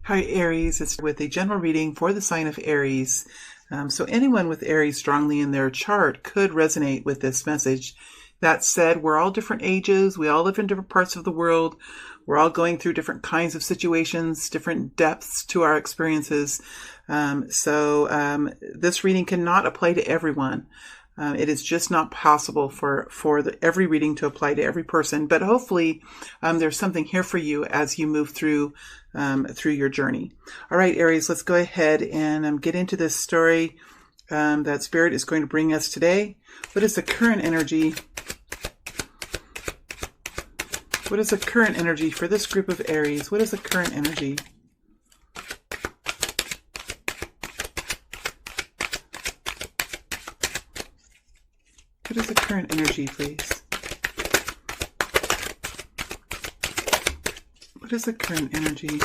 Hi Aries, it's with a general reading for the sign of Aries. So anyone with Aries strongly in their chart could resonate with this message. That said, we're all different ages. We all live in different parts of the world. We're all going through different kinds of situations, different depths to our experiences. This reading cannot apply to everyone. It is just not possible for every reading to apply to every person. But hopefully there's something here for you as you move through your journey. All right, Aries, let's go ahead and get into this story that Spirit is going to bring us today. What is the current energy? What is the current energy for this group of Aries? What is the current energy? What is the current energy, please? What is the current energy?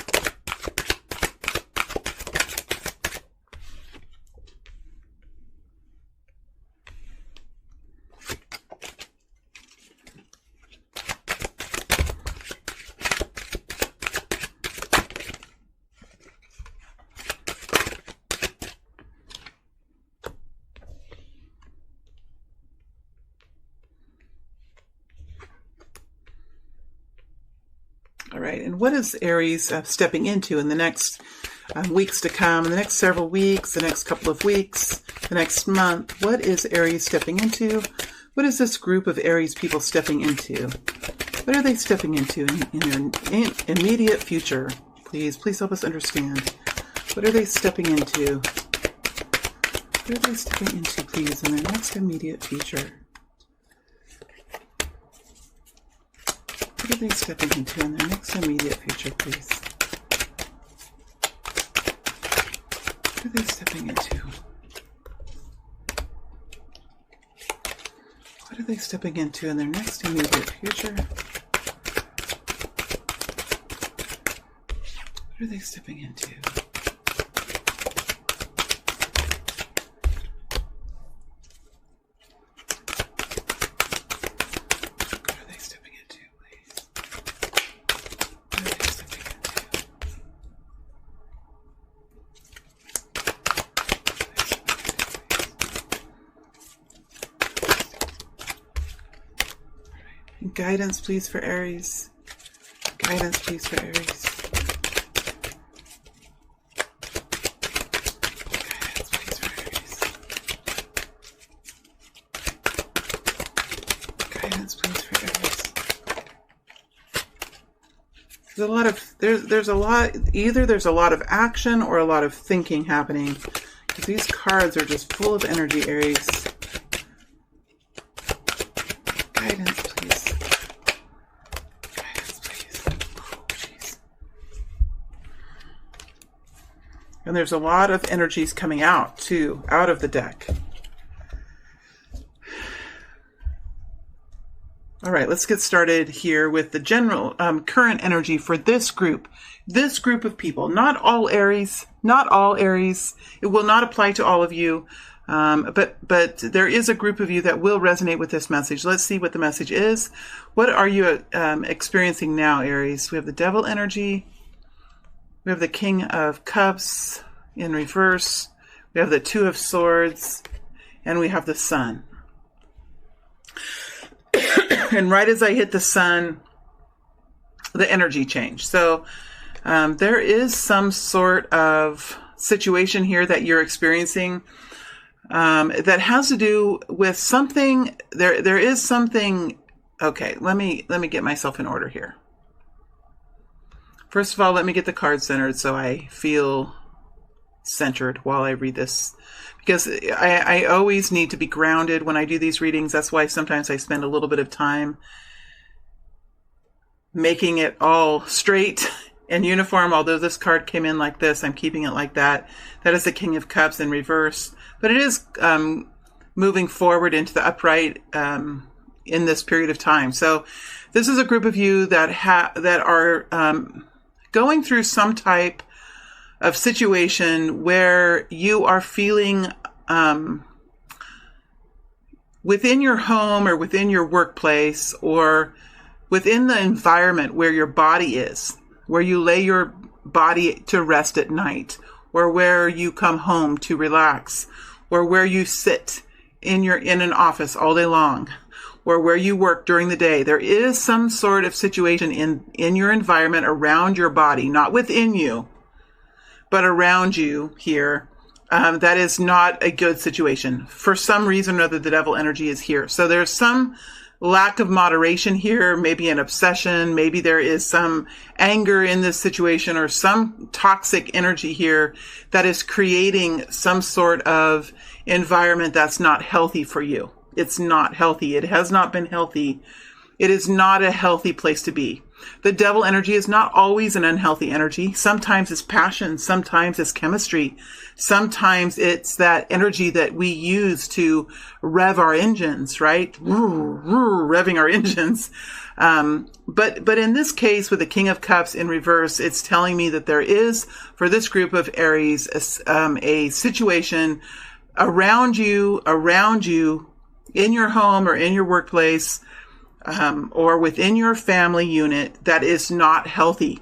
All right, and what is Aries stepping into in the next weeks to come, in the next several weeks, the next couple of weeks, the next month? What is Aries stepping into? What is this group of Aries people stepping into? What are they stepping into in their immediate future? Please help us understand. What are they stepping into? What are they stepping into, please, in their next immediate future? What are they stepping into in their next immediate future, please? What are they stepping into? What are they stepping into in their next immediate future? What are they stepping into? Guidance, please, for Aries. Guidance, please, for Aries. Guidance, please, for Aries. Guidance, please, for Aries. There's a lot, either there's a lot of action or a lot of thinking happening. Because these cards are just full of energy, Aries. Guidance, please. And there's a lot of energies coming out, too, out of the deck. All right, let's get started here with the general current energy for this group of people. Not all Aries, not all Aries. It will not apply to all of you, but there is a group of you that will resonate with this message. Let's see what the message is. What are you experiencing now, Aries? We have the Devil energy. We have the King of Cups in reverse. We have the Two of Swords. And we have the Sun. And right as I hit the Sun, the energy changed. So there is some sort of situation here that you're experiencing that has to do with something. There is something. Okay, let me get myself in order here. First of all, let me get the card centered so I feel centered while I read this. Because I always need to be grounded when I do these readings. That's why sometimes I spend a little bit of time making it all straight and uniform. Although this card came in like this, I'm keeping it like that. That is the King of Cups in reverse. But it is moving forward into the upright in this period of time. So this is a group of you that are going through some type of situation where you are feeling within your home or within your workplace or within the environment where your body is, where you lay your body to rest at night, or where you come home to relax, or where you sit in an office all day long, or where you work during the day. There is some sort of situation in your environment around your body, not within you, but around you here. That is not a good situation. For some reason or other, the devil energy is here. So there's some lack of moderation here, maybe an obsession, maybe there is some anger in this situation, or some toxic energy here that is creating some sort of environment that's not healthy for you. It's not healthy. It has not been healthy. It is not a healthy place to be. The devil energy is not always an unhealthy energy. Sometimes it's passion. Sometimes it's chemistry. Sometimes it's that energy that we use to rev our engines, right? Revving our engines. But in this case, with the King of Cups in reverse, it's telling me that there is, for this group of Aries, a situation around you, in your home or in your workplace, or within your family unit that is not healthy.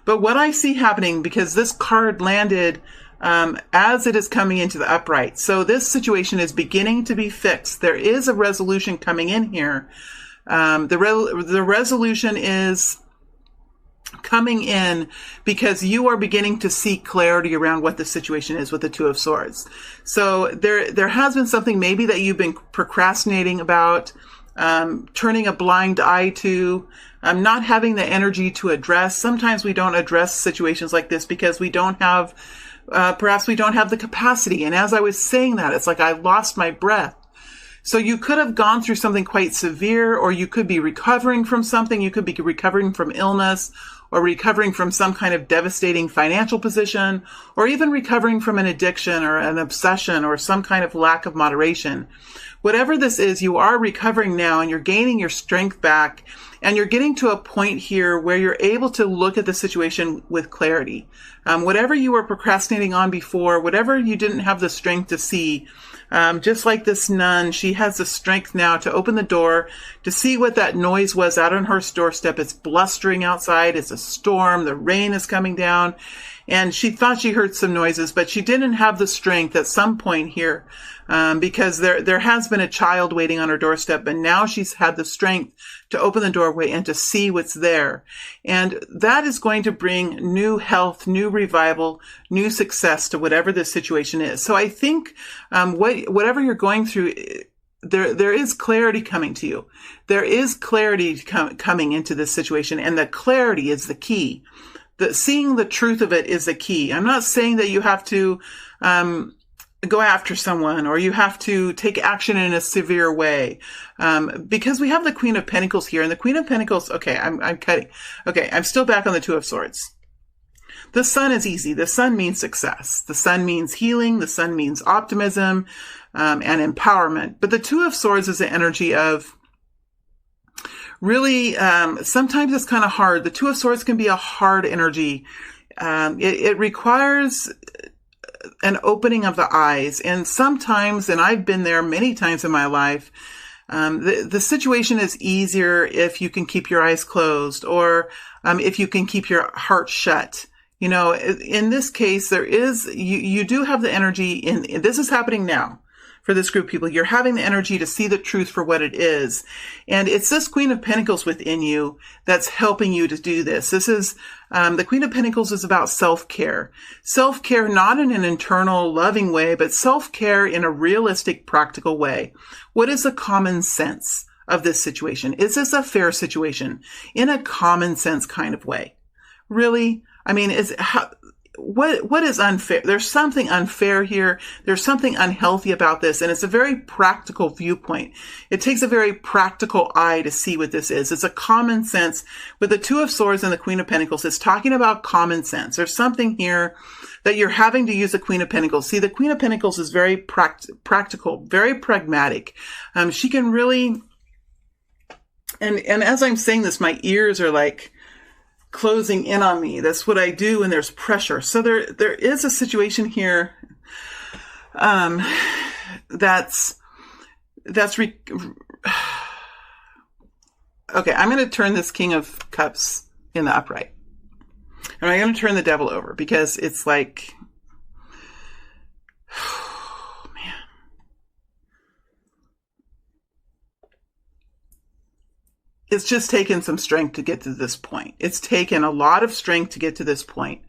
But what I see happening, because this card landed as it is coming into the upright, so this situation is beginning to be fixed. There is a resolution coming in here. The resolution is coming in because you are beginning to see clarity around what the situation is with the Two of Swords. So there has been something maybe that you've been procrastinating about, turning a blind eye to, not having the energy to address. Sometimes we don't address situations like this because we don't have, perhaps we don't have the capacity. And as I was saying that, it's like I lost my breath. So you could have gone through something quite severe, or you could be recovering from something. You could be recovering from illness, or recovering from some kind of devastating financial position, or even recovering from an addiction or an obsession or some kind of lack of moderation. Whatever this is, you are recovering now, and you're gaining your strength back, and you're getting to a point here where you're able to look at the situation with clarity. Whatever you were procrastinating on before, whatever you didn't have the strength to see, just like this nun, she has the strength now to open the door, to see what that noise was out on her doorstep. It's blustering outside. It's a storm. The rain is coming down. And she thought she heard some noises, but she didn't have the strength at some point here, because there has been a child waiting on her doorstep, and now she's had the strength to open the doorway and to see what's there. And that is going to bring new health, new revival, new success to whatever this situation is. So I think, whatever you're going through, there is clarity coming to you. There is clarity coming into this situation, and the clarity is the key. Seeing the truth of it is the key. I'm not saying that you have to go after someone, or you have to take action in a severe way, because we have the Queen of Pentacles here, and the Queen of Pentacles. Okay, I'm cutting. Okay, I'm still back on the Two of Swords. The Sun is easy. The Sun means success. The Sun means healing. The Sun means optimism and empowerment. But the Two of Swords is the energy of really, sometimes it's kind of hard. The Two of Swords can be a hard energy. It requires an opening of the eyes. And sometimes, and I've been there many times in my life, the situation is easier if you can keep your eyes closed, or if you can keep your heart shut. You know, in this case, you do have the energy this is happening now. For this group of people, you're having the energy to see the truth for what it is. And it's this Queen of Pentacles within you that's helping you to do this. This is, the Queen of Pentacles is about self-care. Self-care, not in an internal loving way, but self-care in a realistic, practical way. What is the common sense of this situation? Is this a fair situation in a common sense kind of way? Really? I mean, what is unfair? There's something unfair here. There's something unhealthy about this. And it's a very practical viewpoint. It takes a very practical eye to see what this is. It's a common sense. With the Two of Swords and the Queen of Pentacles, it's talking about common sense. There's something here that you're having to use the Queen of Pentacles. See, the Queen of Pentacles is very practical, very pragmatic. She can really, and as I'm saying this, my ears are like closing in on me. That's what I do when there's pressure. So there is a situation here that's okay. I'm going to turn this King of Cups in the upright. And I'm going to turn the devil over because it's like, oh, man. It's just taken some strength to get to this point. It's taken a lot of strength to get to this point.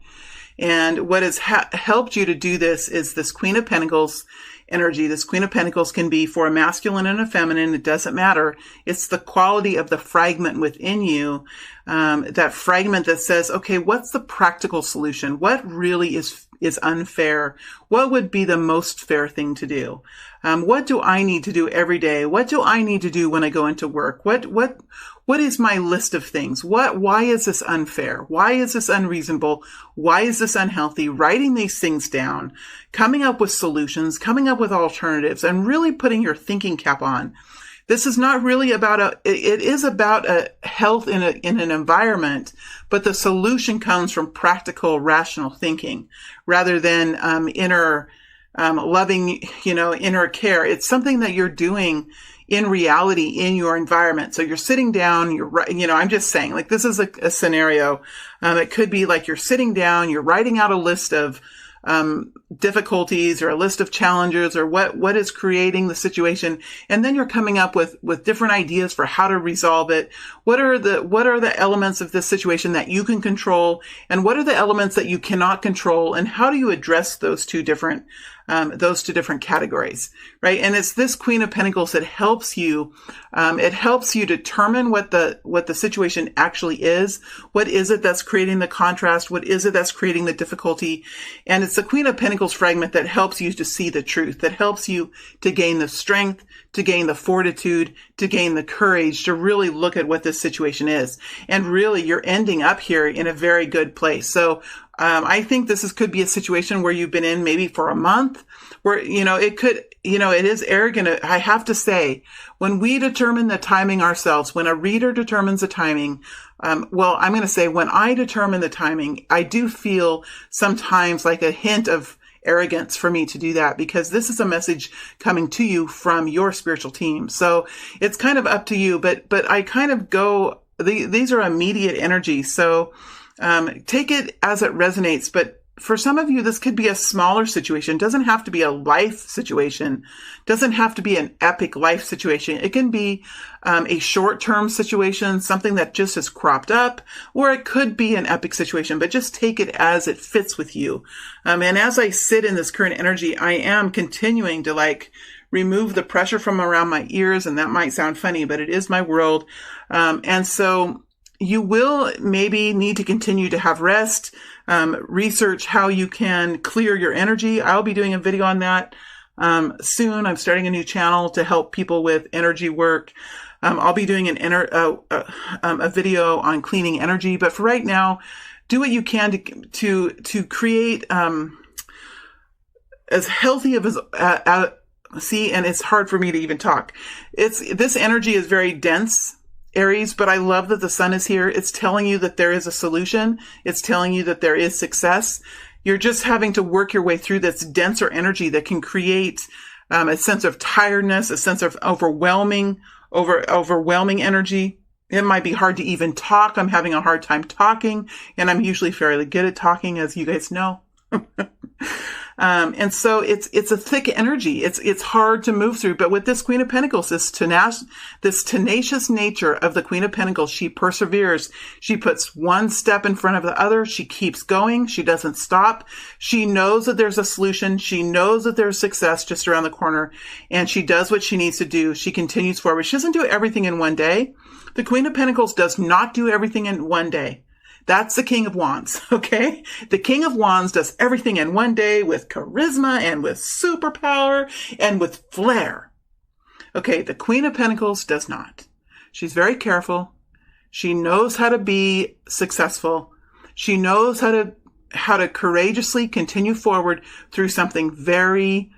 And what has helped you to do this is this Queen of Pentacles energy. This Queen of Pentacles can be for a masculine and a feminine. It doesn't matter. It's the quality of the fragment within you, that fragment that says, okay, what's the practical solution? What really is unfair? What would be the most fair thing to do? What do I need to do every day? What do I need to do when I go into work? What is my list of things? Why is this unfair? Why is this unreasonable? Why is this unhealthy? Writing these things down, coming up with solutions, coming up with alternatives, and really putting your thinking cap on. This is not really about it is about a health in an environment, but the solution comes from practical, rational thinking rather than, inner, loving, inner care. It's something that you're doing in reality in your environment. So you're sitting down, I'm just saying, like, this is a scenario. It could be like you're sitting down, you're writing out a list of difficulties or a list of challenges or what is creating the situation. And then you're coming up with different ideas for how to resolve it. What are the elements of this situation that you can control? And what are the elements that you cannot control? And how do you address those two different categories, right? And it's this Queen of Pentacles that helps you. It helps you determine what the situation actually is. What is it that's creating the contrast? What is it that's creating the difficulty? And it's the Queen of Pentacles fragment that helps you to see the truth, that helps you to gain the strength, to gain the fortitude, to gain the courage to really look at what this situation is. And really, you're ending up here in a very good place. So, I think this could be a situation where you've been in maybe for a month where, it is arrogant. I have to say, when we determine the timing ourselves, when a reader determines the timing, I'm going to say when I determine the timing, I do feel sometimes like a hint of arrogance for me to do that because this is a message coming to you from your spiritual team. So it's kind of up to you, but I kind of go, these are immediate energies. So, take it as it resonates, but for some of you, this could be a smaller situation. It doesn't have to be a life situation. It doesn't have to be an epic life situation. It can be a short-term situation, something that just has cropped up, or it could be an epic situation, but just take it as it fits with you. And as I sit in this current energy, I am continuing to remove the pressure from around my ears, and that might sound funny, but it is my world. And so you will maybe need to continue to have rest, research how you can clear your energy. I'll be doing a video on that soon. I'm starting a new channel to help people with energy work. I'll be doing a video on cleaning energy. But for right now, do what you can to create as healthy of see, and it's hard for me to even talk. This energy is very dense, Aries, but I love that the sun is here. It's telling you that there is a solution. It's telling you that there is success. You're just having to work your way through this denser energy that can create a sense of tiredness, a sense of overwhelming energy. It might be hard to even talk. I'm having a hard time talking, and I'm usually fairly good at talking, as you guys know. And so it's a thick energy. It's hard to move through. But with this Queen of Pentacles, this tenacious nature of the Queen of Pentacles, she perseveres. She puts one step in front of the other. She keeps going. She doesn't stop. She knows that there's a solution. She knows that there's success just around the corner, and she does what she needs to do. She continues forward. She doesn't do everything in one day. The Queen of Pentacles does not do everything in one day. That's the King of Wands, okay? The King of Wands does everything in one day with charisma and with superpower and with flair. Okay, the Queen of Pentacles does not. She's very careful. She knows how to be successful. She knows how to courageously continue forward through something very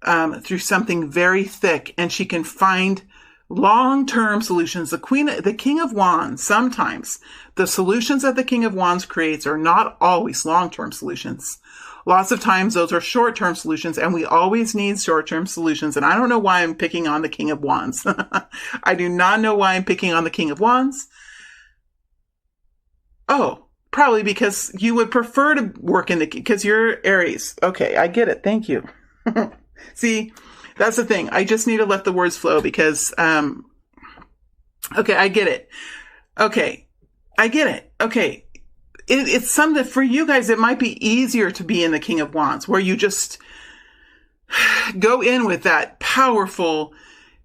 thick, and she can find long-term solutions. The King of Wands, sometimes the solutions that the King of Wands creates are not always long-term solutions. Lots of times those are short-term solutions, and we always need short-term solutions. And I don't know why I'm picking on the King of Wands. I do not know why I'm picking on the King of Wands. Oh, probably because you would prefer to work in because you're Aries. Okay, I get it. Thank you. See, that's the thing. I just need to let the words flow because, okay, I get it. Okay, I get it. Okay. It's something for you guys. It might be easier to be in the King of Wands where you just go in with that powerful,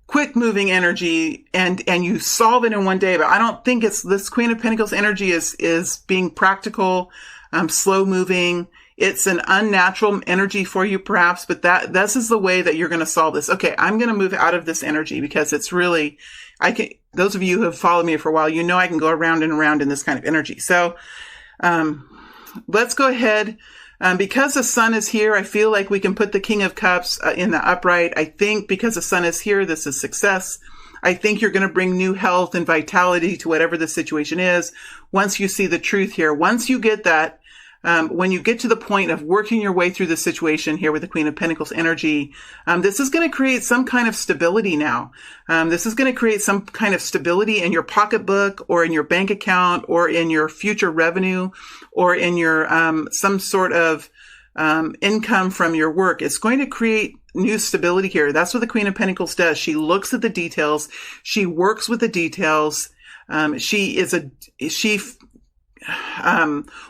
quick moving energy and you solve it in one day. But I don't think it's this Queen of Pentacles energy is being practical, slow moving. It's an unnatural energy for you perhaps, but this is the way that you're going to solve this. Okay. I'm going to move out of this energy because it's really, those of you who have followed me for a while, you know, I can go around and around in this kind of energy. So, let's go ahead. Because the sun is here, I feel like we can put the King of Cups in the upright. I think because the sun is here, this is success. I think you're going to bring new health and vitality to whatever the situation is. Once you see the truth here, once you get that, when you get to the point of working your way through the situation here with the Queen of Pentacles energy, this is going to create some kind of stability now. This is going to create some kind of stability in your pocketbook or in your bank account or in your future revenue or in your, some sort of, income from your work. It's going to create new stability here. That's what the Queen of Pentacles does. She looks at the details. She works with the details. She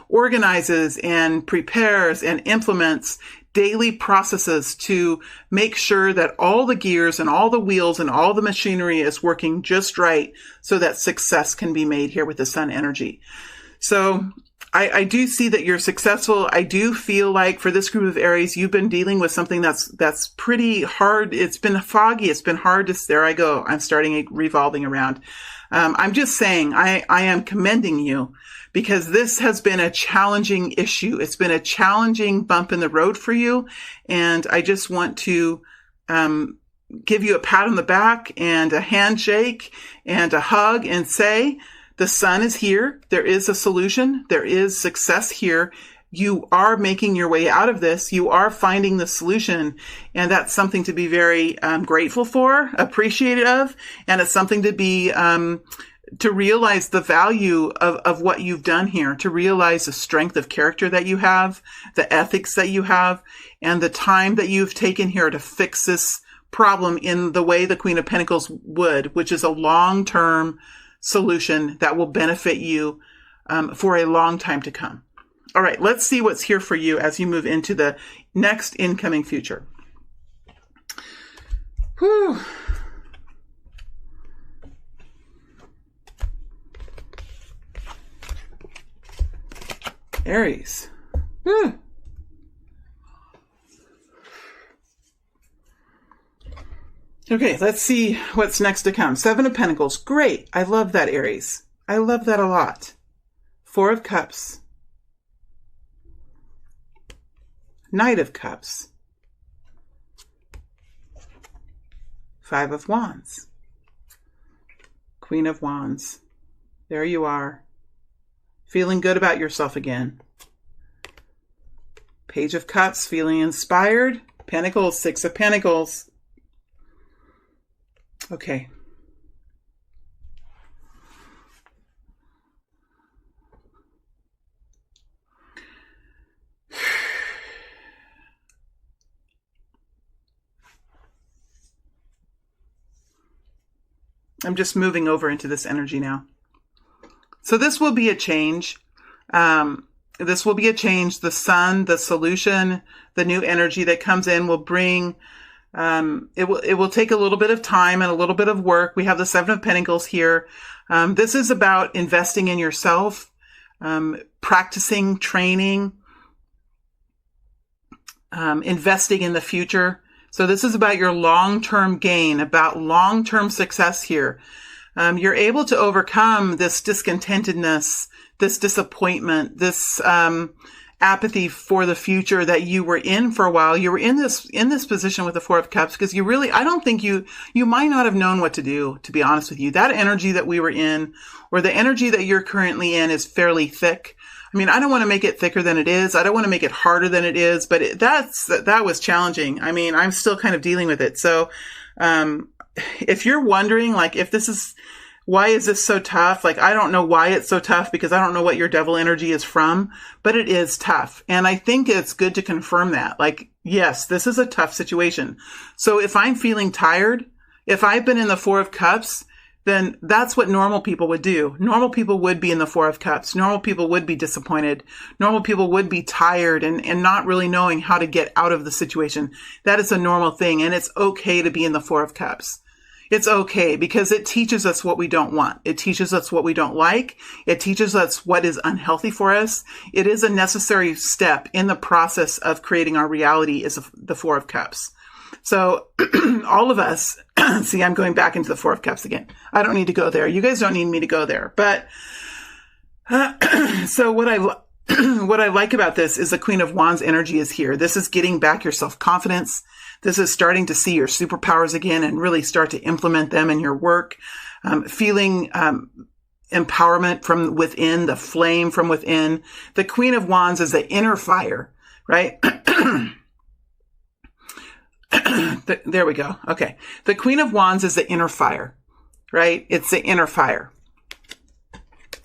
organizes and prepares and implements daily processes to make sure that all the gears and all the wheels and all the machinery is working just right so that success can be made here with the sun energy. So I do see that you're successful. I do feel like for this group of Aries, you've been dealing with something that's pretty hard. It's been foggy. It's been hard to, there I go. I'm starting revolving around. I'm just saying I am commending you because this has been a challenging issue. It's been a challenging bump in the road for you. And I just want to, give you a pat on the back and a handshake and a hug and say, the sun is here. There is a solution. There is success here. You are making your way out of this. You are finding the solution. And that's something to be very grateful for, appreciative of. And it's something to be, to realize the value of what you've done here, to realize the strength of character that you have, the ethics that you have, and the time that you've taken here to fix this problem in the way the Queen of Pentacles would, which is a long-term solution that will benefit you for a long time to come. All right, let's see what's here for you as you move into the next incoming future. Whew. Aries. Whew. Okay, let's see what's next to come. 7 of Pentacles. Great. I love that, Aries. I love that a lot. 4 of Cups. Knight of Cups. 5 of Wands. Queen of Wands. There you are. Feeling good about yourself again. Page of Cups. Feeling inspired. Pentacles. 6 of Pentacles. Okay. I'm just moving over into this energy now. So this will be a change. This will be a change. The sun, the solution, the new energy that comes in will bring, it will take a little bit of time and a little bit of work. We have the 7 of Pentacles here. This is about investing in yourself, practicing, training, investing in the future. So this is about your long-term gain, about long-term success here. You're able to overcome this discontentedness, this disappointment, this apathy for the future that you were in for a while. You were in this position with the 4 of Cups because you really, I don't think you might not have known what to do, to be honest with you. That energy that we were in, or the energy that you're currently in, is fairly thick. I mean, I don't want to make it thicker than it is. I don't want to make it harder than it is, but that was challenging. I mean, I'm still kind of dealing with it. So, if you're wondering, like, if this is, why is this so tough? Like, I don't know why it's so tough because I don't know what your devil energy is from, but it is tough. And I think it's good to confirm that. Like, yes, this is a tough situation. So if I'm feeling tired, if I've been in the Four of Cups, then that's what normal people would do. Normal people would be in the Four of Cups. Normal people would be disappointed. Normal people would be tired and not really knowing how to get out of the situation. That is a normal thing. And it's okay to be in the Four of Cups. It's okay because it teaches us what we don't want. It teaches us what we don't like. It teaches us what is unhealthy for us. It is a necessary step in the process of creating our reality is the Four of Cups. So all of us, see, I'm going back into the Four of Cups again. I don't need to go there. You guys don't need me to go there. But so what I like about this is the Queen of Wands energy is here. This is getting back your self-confidence. This is starting to see your superpowers again and really start to implement them in your work. Feeling empowerment from within, the flame from within. The Queen of Wands is the inner fire, right? There we go. Okay. The Queen of Wands is the inner fire, right? It's the inner fire.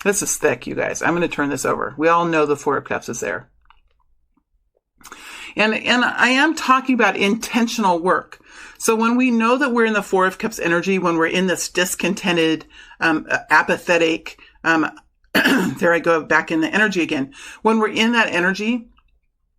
This is thick, you guys. I'm going to turn this over. We all know the Four of Cups is there. And I am talking about intentional work. So when we know that we're in the Four of Cups energy, when we're in this discontented, apathetic, there I go back in the energy again. When we're in that energy,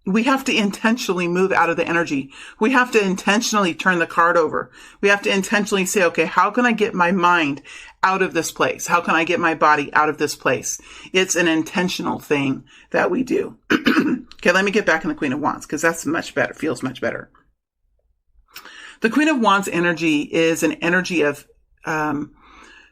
we have to intentionally move out of the energy. We have to intentionally turn the card over. We have to intentionally say, okay, how can I get my mind out of this place? How can I get my body out of this place? It's an intentional thing that we do. Okay, let me get back in the Queen of Wands because that's much better, feels much better. The Queen of Wands energy is an energy of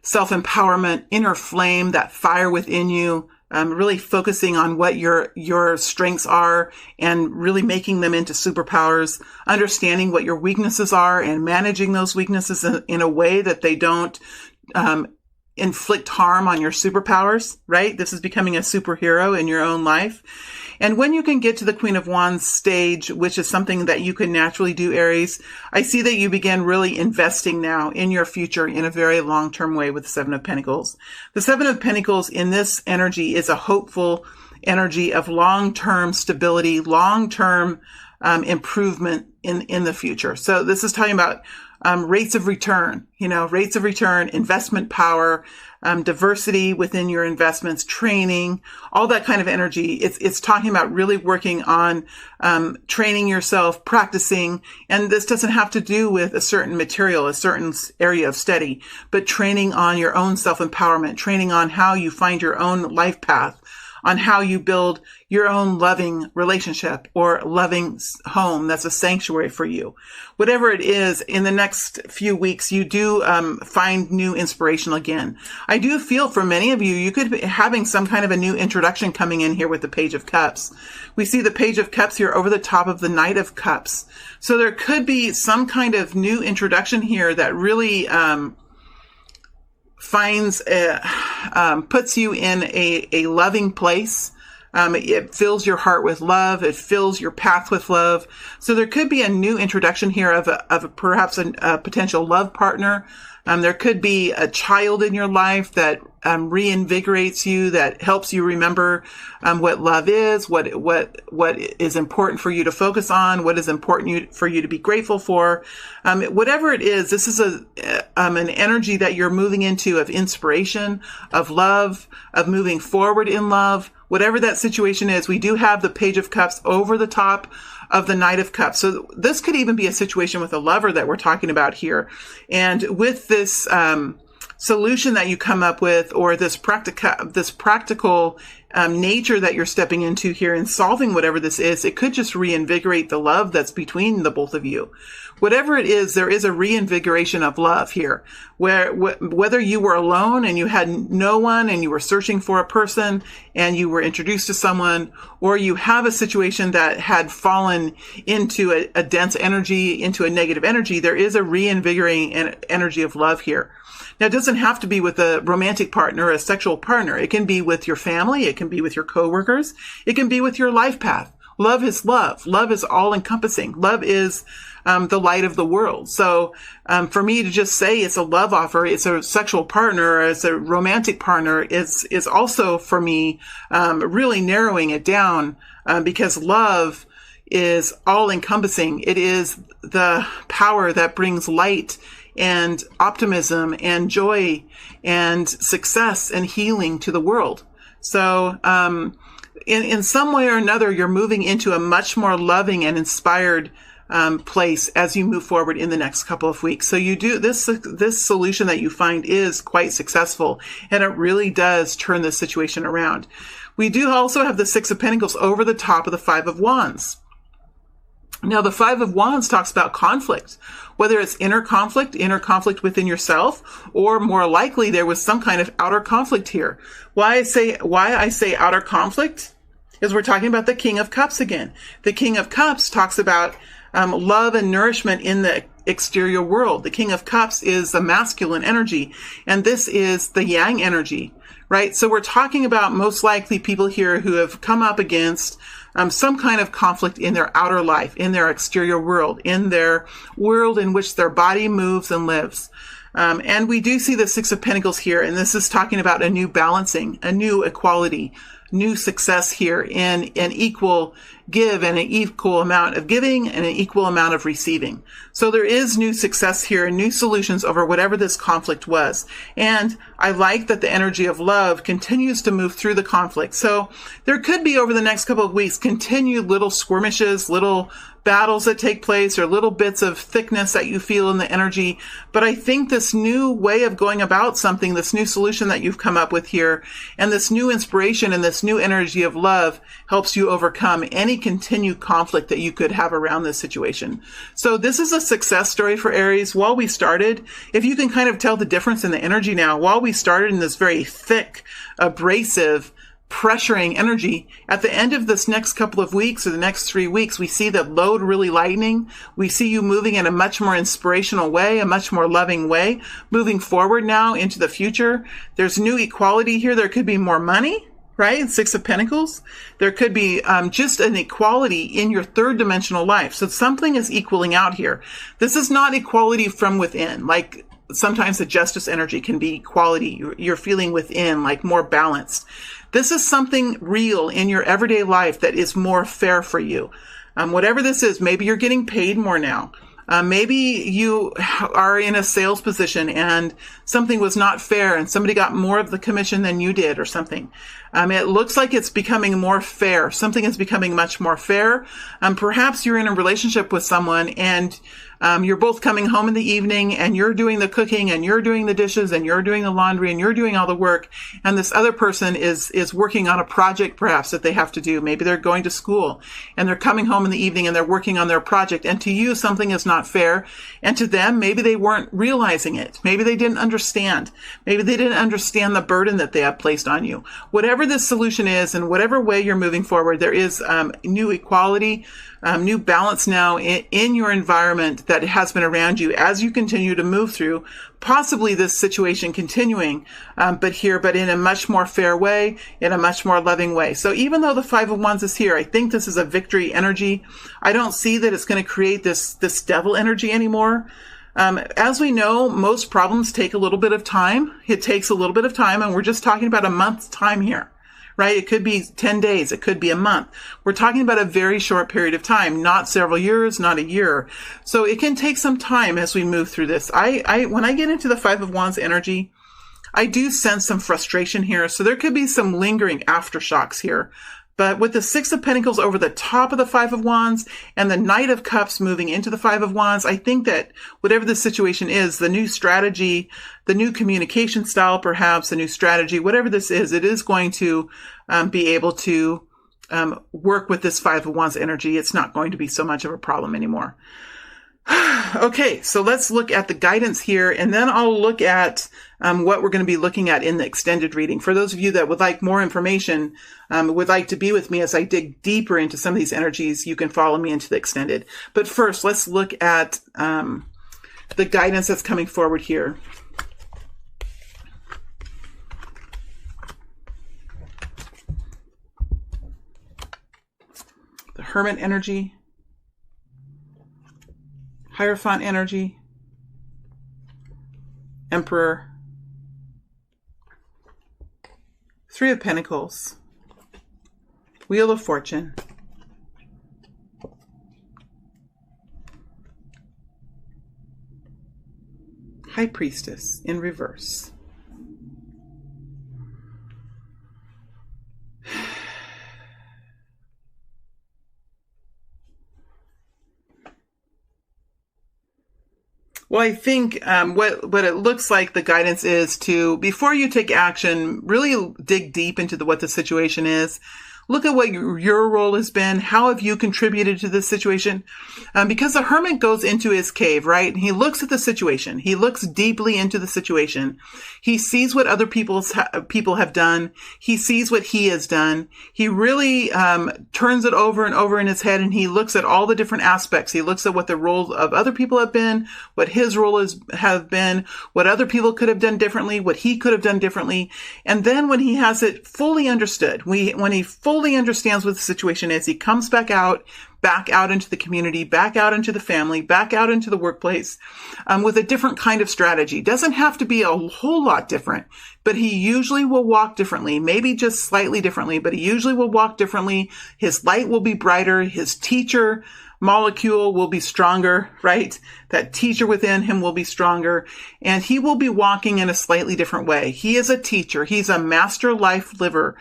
self-empowerment, inner flame, that fire within you. Really focusing on what your strengths are and really making them into superpowers, understanding what your weaknesses are and managing those weaknesses in a way that they don't inflict harm on your superpowers, right? This is becoming a superhero in your own life. And when you can get to the Queen of Wands stage, which is something that you can naturally do, Aries, I see that you begin really investing now in your future in a very long-term way with the Seven of Pentacles. The Seven of Pentacles in this energy is a hopeful energy of long-term stability, long-term improvement in the future. So this is talking about rates of return, rates of return, investment power, diversity within your investments, training, all that kind of energy. It's talking about really working on training yourself, practicing. And this doesn't have to do with a certain material, a certain area of study, but training on your own self-empowerment, training on how you find your own life path, on how you build your own loving relationship or loving home that's a sanctuary for you. Whatever it is, in the next few weeks, you do find new inspiration again. I do feel for many of you, you could be having some kind of a new introduction coming in here with the Page of Cups. We see the Page of Cups here over the top of the Knight of Cups. So there could be some kind of new introduction here that really puts you in a loving place. It fills your heart with love. It fills your path with love. So there could be a new introduction here of perhaps a potential love partner. There could be a child in your life that reinvigorates you, that helps you remember what love is, what is important for you to focus on, what is important for you to be grateful for. Whatever it is, this is an energy that you're moving into of inspiration, of love, of moving forward in love. Whatever that situation is, we do have the Page of Cups over the top of the Knight of Cups. So this could even be a situation with a lover that we're talking about here. And with this solution that you come up with, or this practical nature that you're stepping into here and solving whatever this is, it could just reinvigorate the love that's between the both of you. Whatever it is, there is a reinvigoration of love here, where whether you were alone and you had no one and you were searching for a person and you were introduced to someone, or you have a situation that had fallen into a dense energy, into a negative energy, there is a reinvigorating energy of love here. Now, it doesn't have to be with a romantic partner or a sexual partner. It can be with your family. It can be with your coworkers. It can be with your life path. Love is love. Love is all encompassing. Love is the light of the world. So for me to just say it's a love offer, it's a sexual partner, it's a romantic partner, is also for me really narrowing it down because love is all encompassing. It is the power that brings light and optimism and joy and success and healing to the world. So in some way or another, you're moving into a much more loving and inspired place as you move forward in the next couple of weeks. So you do this solution that you find is quite successful, and it really does turn this situation around. We do also have the Six of Pentacles over the top of the Five of Wands. Now, the Five of Wands talks about conflict, whether it's inner conflict within yourself, or more likely there was some kind of outer conflict here. Why I say outer conflict is we're talking about the King of Cups again. The King of Cups talks about love and nourishment in the exterior world. The King of Cups is the masculine energy, and this is the yang energy, right? So we're talking about most likely people here who have come up against some kind of conflict in their outer life, in their exterior world, in their world in which their body moves and lives. And we do see the Six of Pentacles here, and this is talking about a new balancing, a new equality, new success here in an equal give and an equal amount of giving and an equal amount of receiving. So there is new success here and new solutions over whatever this conflict was. And I like that the energy of love continues to move through the conflict. So there could be over the next couple of weeks continued little skirmishes, little battles that take place, or little bits of thickness that you feel in the energy. But I think this new way of going about something, this new solution that you've come up with here, and this new inspiration and this new energy of love helps you overcome any continued conflict that you could have around this situation. So this is a success story for Aries. While we started, if you can kind of tell the difference in the energy now, while we started in this very thick, abrasive, pressuring energy, at the end of this next couple of weeks or the next 3 weeks, we see the load really lightening. We see you moving in a much more inspirational way, a much more loving way, moving forward now into the future. There's new equality here. There could be more money, right? Six of Pentacles. There could be just an equality in your third dimensional life. So something is equaling out here. This is not equality from within. Like sometimes the justice energy can be equality. You're feeling within, like more balanced. This is something real in your everyday life that is more fair for you. Whatever this is, maybe you're getting paid more now. Maybe you are in a sales position and something was not fair and somebody got more of the commission than you did or something. It looks like it's becoming more fair. Something is becoming much more fair. Perhaps you're in a relationship with someone and you're both coming home in the evening and you're doing the cooking and you're doing the dishes and you're doing the laundry and you're doing all the work. And this other person is working on a project perhaps that they have to do. Maybe they're going to school and they're coming home in the evening and they're working on their project. And to you, something is not fair. And to them, maybe they weren't realizing it. Maybe they didn't understand. Maybe they didn't understand the burden that they have placed on you. Whatever this solution is and whatever way you're moving forward, there is new equality, new balance now in your environment that has been around you as you continue to move through possibly this situation continuing, but in a much more fair way, in a much more loving way. So even though the Five of Wands is here, I think this is a victory energy. I don't see that it's going to create this devil energy anymore. As we know, most problems take a little bit of time. It takes a little bit of time, and we're just talking about a month's time here. Right? It could be 10 days. It could be a month. We're talking about a very short period of time, not several years, not a year. So it can take some time as we move through this. When I get into the Five of Wands energy, I do sense some frustration here. So there could be some lingering aftershocks here. But with the Six of Pentacles over the top of the Five of Wands and the Knight of Cups moving into the Five of Wands, I think that whatever the situation is, the new strategy, the new communication style, perhaps the new strategy, whatever this is, it is going to be able to work with this Five of Wands energy. It's not going to be so much of a problem anymore. Okay, so let's look at the guidance here, and then I'll look at what we're going to be looking at in the extended reading. For those of you that would like more information, would like to be with me as I dig deeper into some of these energies, you can follow me into the extended. But first, let's look at the guidance that's coming forward here. The Hermit energy, Hierophant energy, Emperor, Three of Pentacles, Wheel of Fortune, High Priestess in reverse. Well, I think what it looks like the guidance is to, before you take action, really dig deep into what the situation is. Look at what your role has been. How have you contributed to this situation? Because the hermit goes into his cave, right? He looks at the situation. He looks deeply into the situation. He sees what other people have done. He sees what he has done. He really turns it over and over in his head, and he looks at all the different aspects. He looks at what the roles of other people have been, what his role have been, what other people could have done differently, what he could have done differently. And then when he has it fully understood, when he fully understands what the situation is, he comes back out into the community, back out into the family, back out into the workplace, with a different kind of strategy. Doesn't have to be a whole lot different, but he usually will walk differently, maybe just slightly differently, but he usually will walk differently. His light will be brighter. His teacher molecule will be stronger, right? That teacher within him will be stronger, and he will be walking in a slightly different way. He is a teacher. He's a master life liver.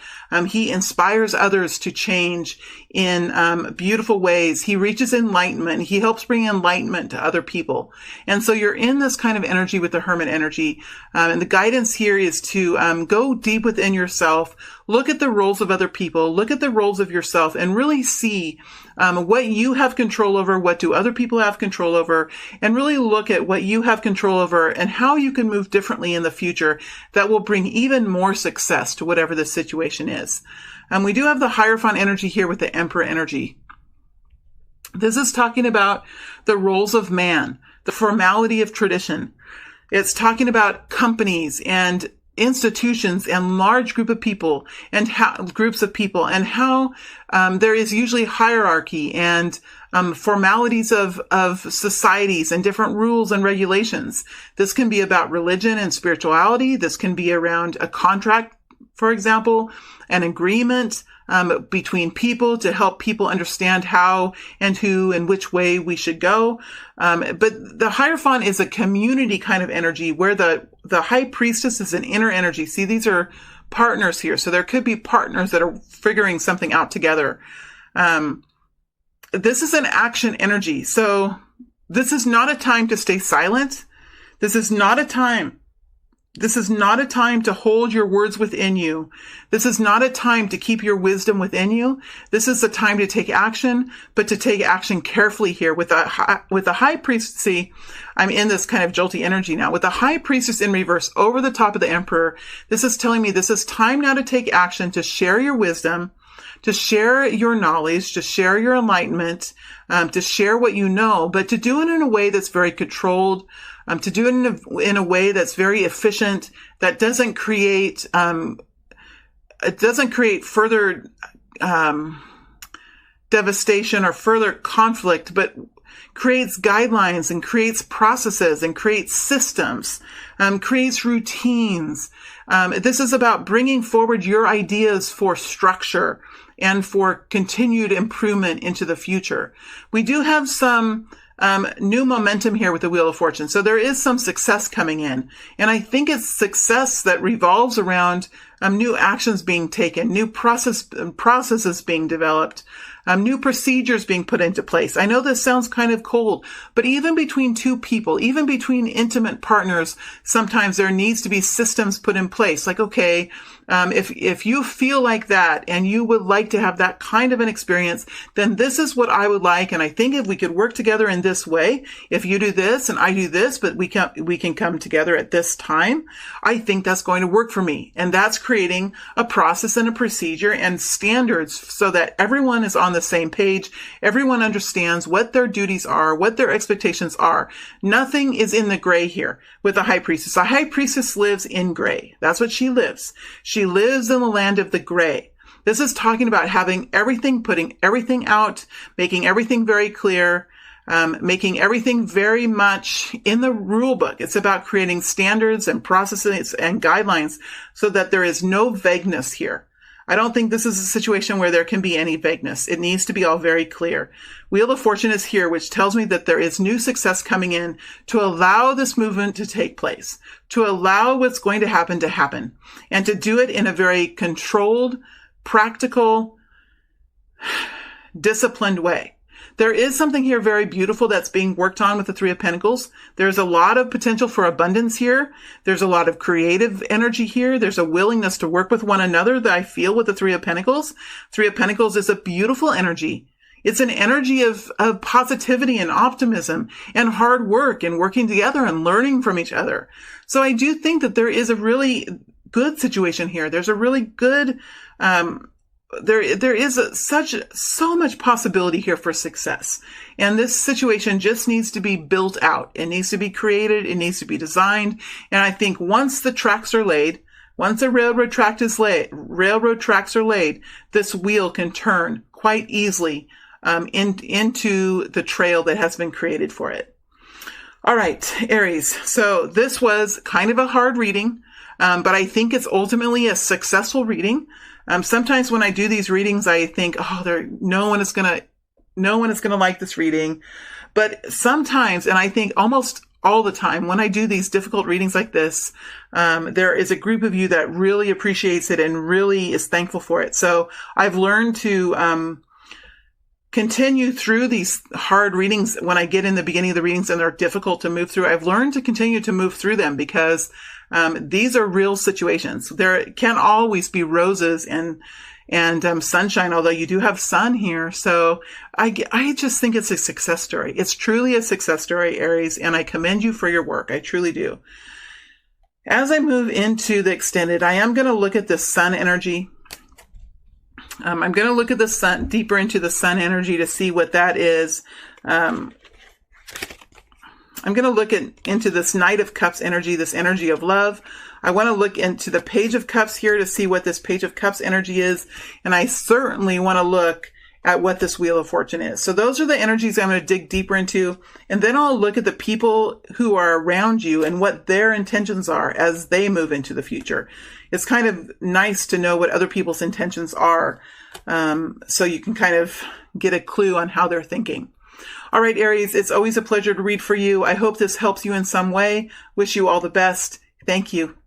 He inspires others to change in beautiful ways. He reaches enlightenment. He helps bring enlightenment to other people. And so you're in this kind of energy with the hermit energy. And the guidance here is to go deep within yourself, look at the roles of other people, look at the roles of yourself, and really see what you have control over, what do other people have control over, and really look at what you have control over and how you can move differently in the future that will bring even more success to whatever the situation is. We do have the Hierophant energy here with the Emperor energy. This is talking about the roles of man, the formality of tradition. It's talking about companies and institutions and large groups of people and how there is usually hierarchy and formalities of societies and different rules and regulations. This can be about religion and spirituality. This can be around a contract, for example, an agreement between people to help people understand how and who and which way we should go. But the Hierophant is a community kind of energy where the High Priestess is an inner energy. See, these are partners here. So there could be partners that are figuring something out together. This is an action energy. So this is not a time to stay silent. This is not a time to hold your words within you. This is not a time to keep your wisdom within you. This is a time to take action, but to take action carefully here. With the High Priestess, see, I'm in this kind of jolty energy now. With the High Priestess in reverse over the top of the Emperor, this is telling me this is time now to take action, to share your wisdom, to share your knowledge, to share your enlightenment, to share what you know, but to do it in a way that's very controlled, to do it in a way that's very efficient, that doesn't create further devastation or further conflict, but creates guidelines and creates processes and creates systems, creates routines. This is about bringing forward your ideas for structure and for continued improvement into the future. We do have some new momentum here with the Wheel of Fortune. So there is some success coming in. And I think it's success that revolves around new actions being taken, new processes being developed, new procedures being put into place. I know this sounds kind of cold, but even between two people, even between intimate partners, sometimes there needs to be systems put in place. Like, okay, if you feel like that and you would like to have that kind of an experience, then this is what I would like. And I think if we could work together in this way, if you do this and I do this, but we can come together at this time, I think that's going to work for me. And that's creating a process and a procedure and standards so that everyone is on the same page. Everyone understands what their duties are, what their expectations are. Nothing is in the gray here with the High Priestess. A High Priestess lives in gray. That's what she lives. She lives in the land of the gray. This is talking about having everything, putting everything out, making everything very clear, making everything very much in the rule book. It's about creating standards and processes and guidelines so that there is no vagueness here. I don't think this is a situation where there can be any vagueness. It needs to be all very clear. Wheel of Fortune is here, which tells me that there is new success coming in to allow this movement to take place, to allow what's going to happen, and to do it in a very controlled, practical, disciplined way. There is something here very beautiful that's being worked on with the Three of Pentacles. There's a lot of potential for abundance here. There's a lot of creative energy here. There's a willingness to work with one another that I feel with the Three of Pentacles. Three of Pentacles is a beautiful energy. It's an energy of positivity and optimism and hard work and working together and learning from each other. So I do think that there is a really good situation here. There's a really good, there is so much possibility here for success. And this situation just needs to be built out. It needs to be created. It needs to be designed. And I think once the tracks are laid, once the railroad tracks are laid, this wheel can turn quite easily into the trail that has been created for it. All right, Aries. So this was kind of a hard reading, but I think it's ultimately a successful reading. Sometimes when I do these readings, I think, no one is gonna like this reading. But sometimes, and I think almost all the time, when I do these difficult readings like this, there is a group of you that really appreciates it and really is thankful for it. So I've learned to continue through these hard readings when I get in the beginning of the readings and they're difficult to move through. I've learned to continue to move through them because these are real situations. There can always be roses and sunshine, although you do have sun here. So I just think it's a success story. It's truly a success story, Aries, and I commend you for your work. I truly do. As I move into the extended, I am going to look at the sun energy. I'm going to look at the sun, deeper into the sun energy to see what that is. I'm going to look into this Knight of Cups energy, this energy of love. I want to look into the Page of Cups here to see what this Page of Cups energy is. And I certainly want to look at what this Wheel of Fortune is. So those are the energies I'm going to dig deeper into. And then I'll look at the people who are around you and what their intentions are as they move into the future. It's kind of nice to know what other people's intentions are, so you can kind of get a clue on how they're thinking. All right, Aries, it's always a pleasure to read for you. I hope this helps you in some way. Wish you all the best. Thank you.